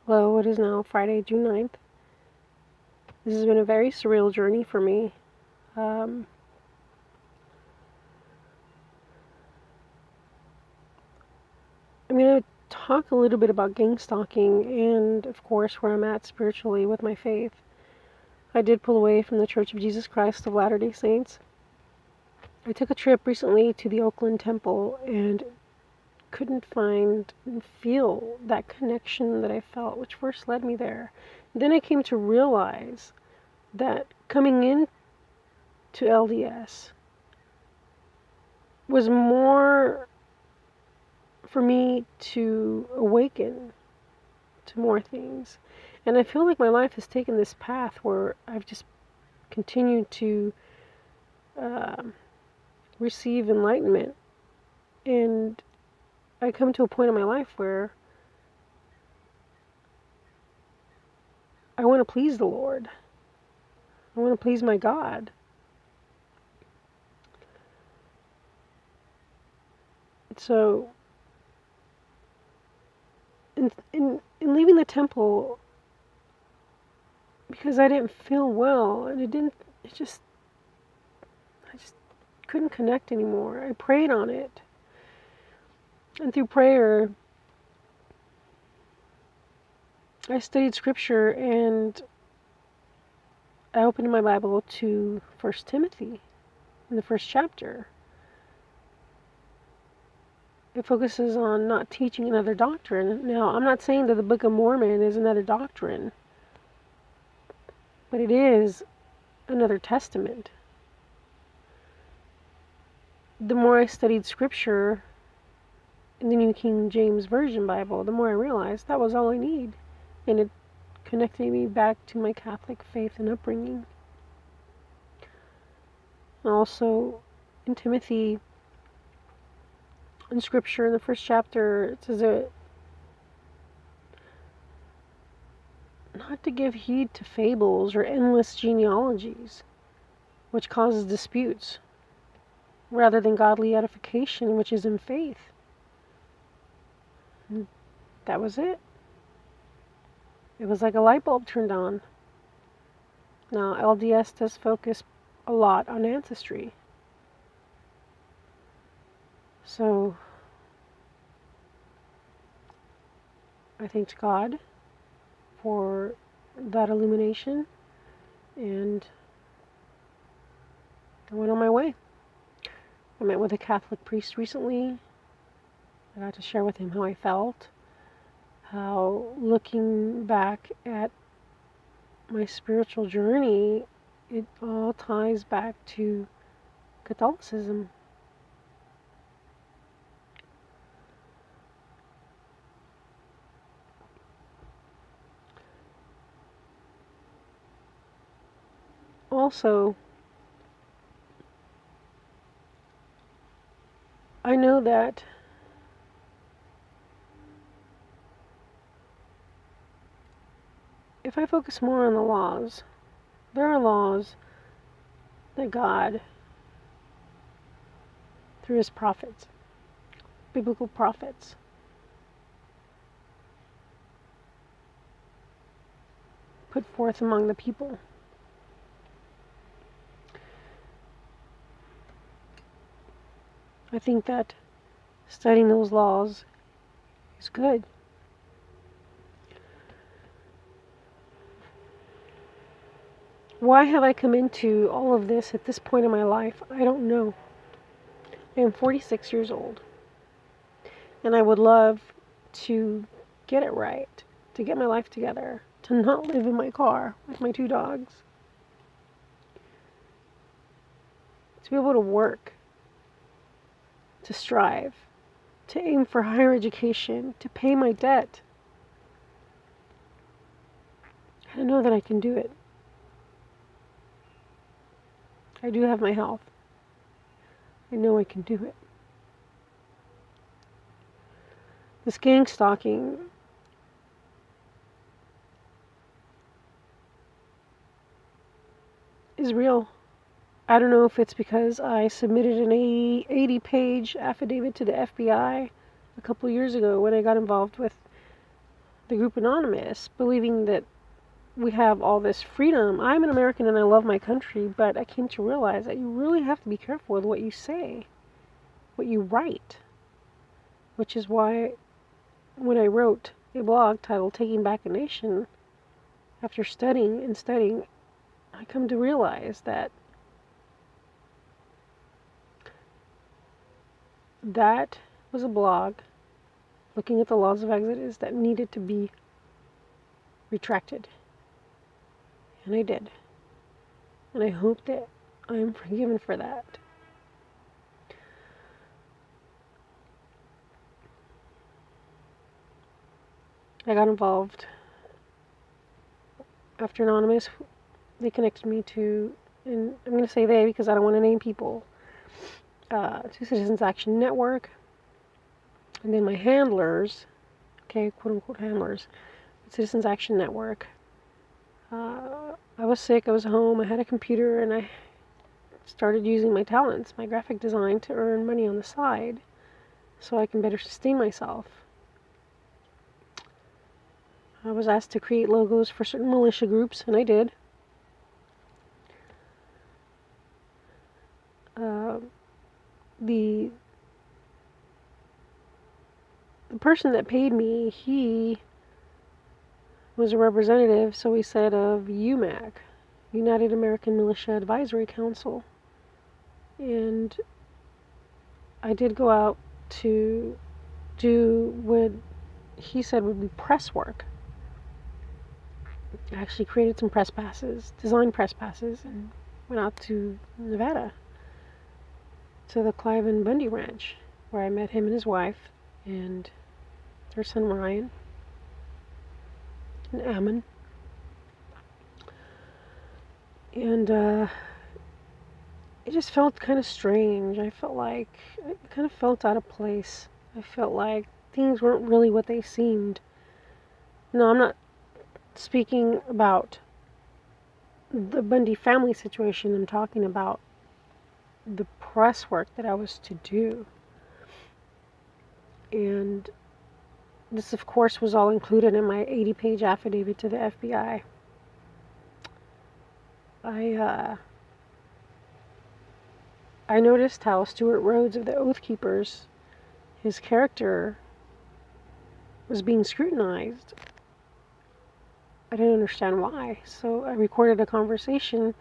Hello, it is now Friday, June 9th. This has been a very surreal journey for me. Um, I'm going to talk a little bit about gangstalking and, of course, where I'm at spiritually with my faith. I did pull away from the Church of Jesus Christ of Latter-day Saints. I took a trip recently to the Oakland Temple and couldn't find and feel that connection that I felt, which first led me there. Then I came to realize that coming in to LDS was more for me to awaken to more things. And I feel like my life has taken this path where I've just continued to um receive enlightenment. And I come to a point in my life where I want to please the Lord. I want to please my God. So, in leaving the temple, because I didn't feel well, and it just, I just couldn't connect anymore. I prayed on it. And through prayer, I studied scripture and I opened my Bible to 1 Timothy in the first chapter. It focuses on not teaching another doctrine. Now, I'm not saying that the Book of Mormon is another doctrine, but it is another testament. The more I studied scripture in the New King James Version Bible, the more I realized that was all I need. And it connected me back to my Catholic faith and upbringing. Also, in Timothy, in scripture, in the first chapter, it says that not to give heed to fables or endless genealogies, which causes disputes, rather than godly edification, which is in faith. And that was it. It was like a light bulb turned on. Now, LDS does focus a lot on ancestry. So, I thanked God for that illumination, and I went on my way. I met with a Catholic priest recently. I got to share with him how I felt, how looking back at my spiritual journey, it all ties back to Catholicism. Also, I know that if I focus more on the laws, there are laws that God, through his prophets, biblical prophets, put forth among the people. I think that studying those laws is good. Why have I come into all of this at this point in my life? I don't know. I am 46 years old, and I would love to get it right, to get my life together, to not live in my car with my 2 dogs, to be able to work, to strive, to aim for higher education, to pay my debt. I know that I can do it. I do have my health. I know I can do it. This gangstalking is real. I don't know if it's because I submitted an 80-page affidavit to the FBI a couple years ago when I got involved with the group Anonymous, believing that we have all this freedom. I'm an American and I love my country, but I came to realize that you really have to be careful with what you say, what you write, which is why when I wrote a blog titled Taking Back a Nation, after studying and studying, I come to realize that that was a blog looking at the laws of Exodus that needed to be retracted. And I did. And I hope that I am forgiven for that. I got involved after Anonymous. They connected me to, and I'm going to say they because I don't want to name people, to Citizens Action Network. And then my handlers, okay, quote unquote handlers, Citizens Action Network. I was sick, I was home, I had a computer, and I started using my talents, my graphic design, to earn money on the side so I can better sustain myself. I was asked to create logos for certain militia groups, and I did. The person that paid me, he was a representative, so he said, of UMAC, United American Militia Advisory Council. And I did go out to do what he said would be press work. I actually created some press passes, designed press passes, and went out to Nevada, to the Clive and Bundy Ranch, where I met him and his wife, and their son Ryan, and Ammon. And it just felt kind of strange. I kind of felt out of place. I felt like things weren't really what they seemed. No, I'm not speaking about the Bundy family situation. I'm talking about the press work that I was to do. And this, of course, was all included in my 80-page affidavit to the FBI. I noticed how Stuart Rhodes of the Oath Keepers, his character was being scrutinized. I didn't understand why, so I recorded a conversation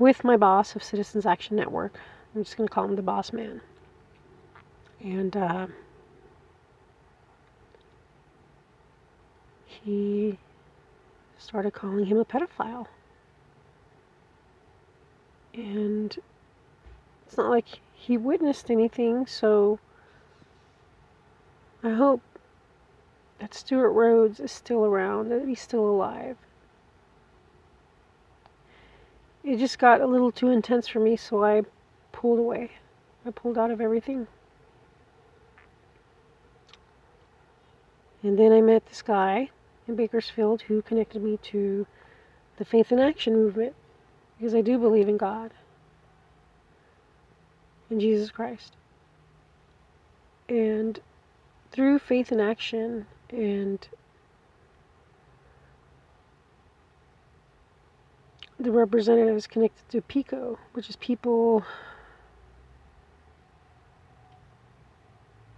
with my boss of Citizens Action Network. I'm just going to call him the boss man. And he started calling him a pedophile. And it's not like he witnessed anything, so I hope that Stuart Rhodes is still around, that he's still alive. It just got a little too intense for me, so I pulled away. I pulled out of everything. And then I met this guy in Bakersfield who connected me to the Faith in Action movement, because I do believe in God, in Jesus Christ. And through Faith in Action and the representatives connected to PICO, which is People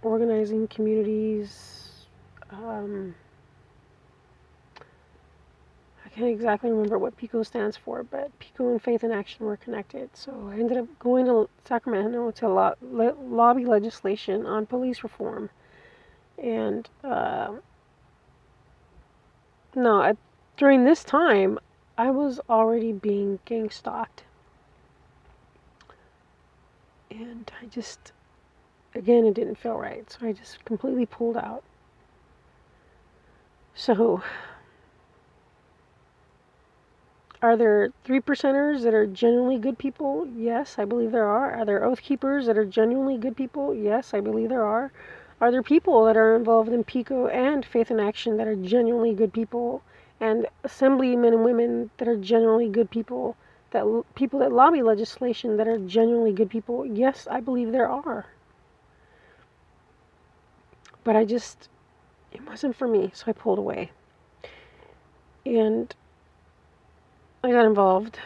Organizing Communities, I can't exactly remember what PICO stands for, but PICO and Faith in Action were connected. So I ended up going to Sacramento to lobby legislation on police reform. And during this time, I was already being gang stalked. And I just, again, it didn't feel right. So I just completely pulled out. So, are there 3%ers that are genuinely good people? Yes, I believe there are. Are there Oath Keepers that are genuinely good people? Yes, I believe there are. Are there people that are involved in PICO and Faith in Action that are genuinely good people? And assemblymen and women that are genuinely good people? People that lobby legislation that are genuinely good people? Yes, I believe there are. But I just it wasn't for me, so I pulled away. And I got involved,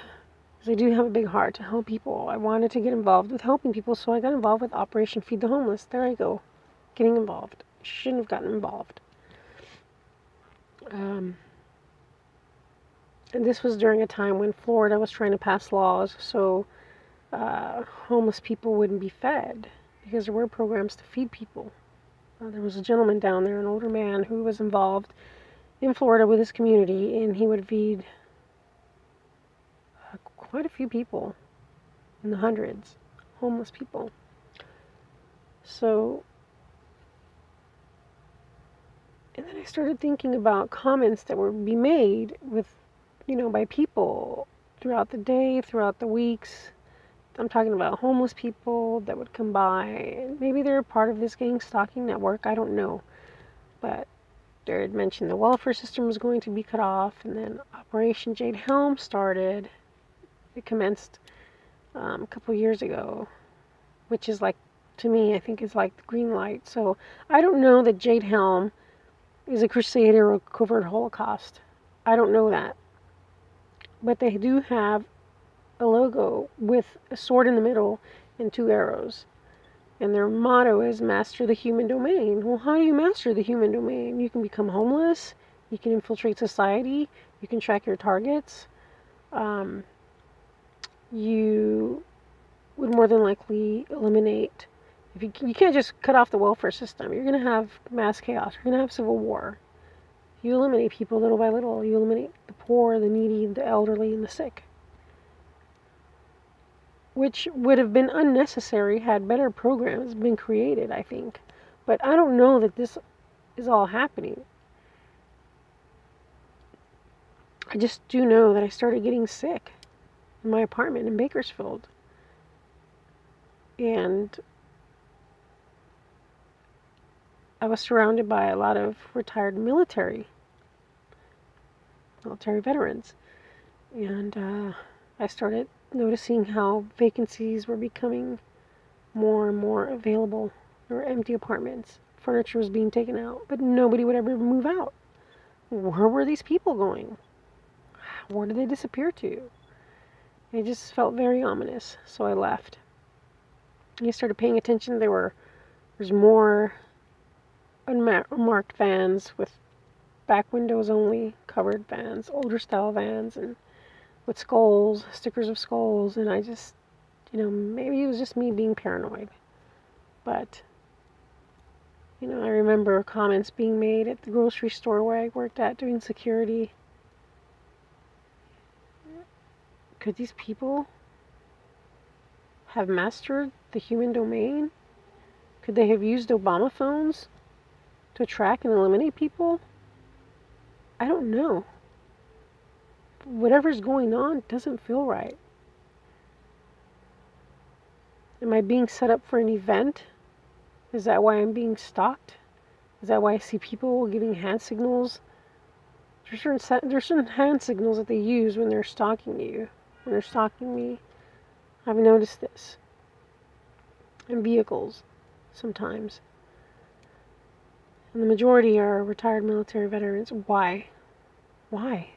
because I do have a big heart to help people. I wanted to get involved with helping people, so I got involved with Operation Feed the Homeless. There I go, getting involved. Shouldn't have gotten involved. And this was during a time when Florida was trying to pass laws so homeless people wouldn't be fed, because there were programs to feed people. There was a gentleman down there, an older man, who was involved in Florida with his community, and he would feed quite a few people, in the hundreds, homeless people. So, and then I started thinking about comments that would be made with, by people throughout the day, throughout the weeks. I'm talking about homeless people that would come by, and maybe they're part of this gang-stalking network, I don't know. But they had mentioned the welfare system was going to be cut off, and then Operation Jade Helm started. It commenced a couple years ago, which is like, to me, I think is like the green light. So I don't know that Jade Helm is a crusader or a covert Holocaust. I don't know that. But they do have a logo with a sword in the middle and 2 arrows. And their motto is master the human domain. Well, how do you master the human domain? You can become homeless. You can infiltrate society. You can track your targets. You would more than likely eliminate. If you can't just cut off the welfare system. You're going to have mass chaos. You're going to have civil war. You eliminate people little by little. You eliminate the poor, the needy, the elderly, and the sick. Which would have been unnecessary had better programs been created, I think. But I don't know that this is all happening. I just do know that I started getting sick in my apartment in Bakersfield. And I was surrounded by a lot of retired military veterans. And I started noticing how vacancies were becoming more and more available. There were empty apartments. Furniture was being taken out, but nobody would ever move out. Where were these people going? Where did they disappear to? It just felt very ominous, so I left. And I started paying attention. There's more unmarked vans with back windows only, covered vans, older style vans, and with skulls, stickers of skulls, and I just, maybe it was just me being paranoid. But, I remember comments being made at the grocery store where I worked at doing security. Could these people have mastered the human domain? Could they have used Obama phones to track and eliminate people? I don't know. Whatever's going on doesn't feel right. Am I being set up for an event? Is that why I'm being stalked? Is that why I see people giving hand signals? There's certain hand signals that they use when they're stalking you. When they're stalking me. I've noticed this. In vehicles, sometimes. And the majority are retired military veterans. Why? Why?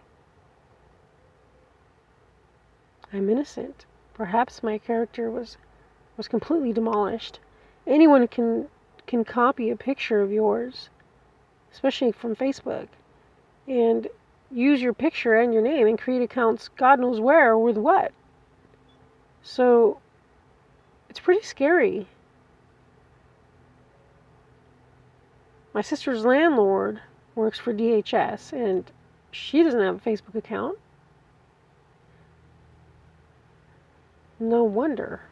I'm innocent. Perhaps my character was completely demolished. Anyone can copy a picture of yours, especially from Facebook, and use your picture and your name and create accounts God knows where with what. So it's pretty scary. My sister's landlord works for DHS, and she doesn't have a Facebook account. No wonder.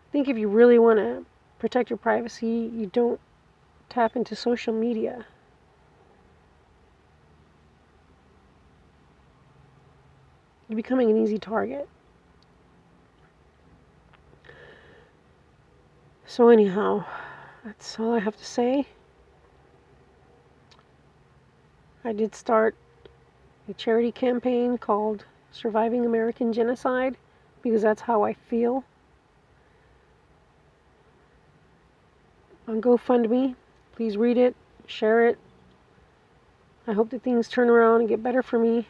I think if you really want to protect your privacy, you don't tap into social media. You're becoming an easy target. So anyhow, that's all I have to say. I did start a charity campaign called Surviving American Genocide, because that's how I feel. on GoFundMe. Please read it, share it. I hope that things turn around and get better for me.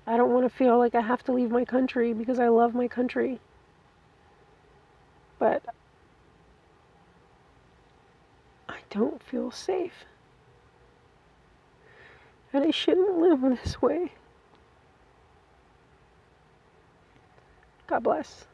I don't want to feel like I have to leave my country because I love my country. But I don't feel safe. And I shouldn't live this way. God bless.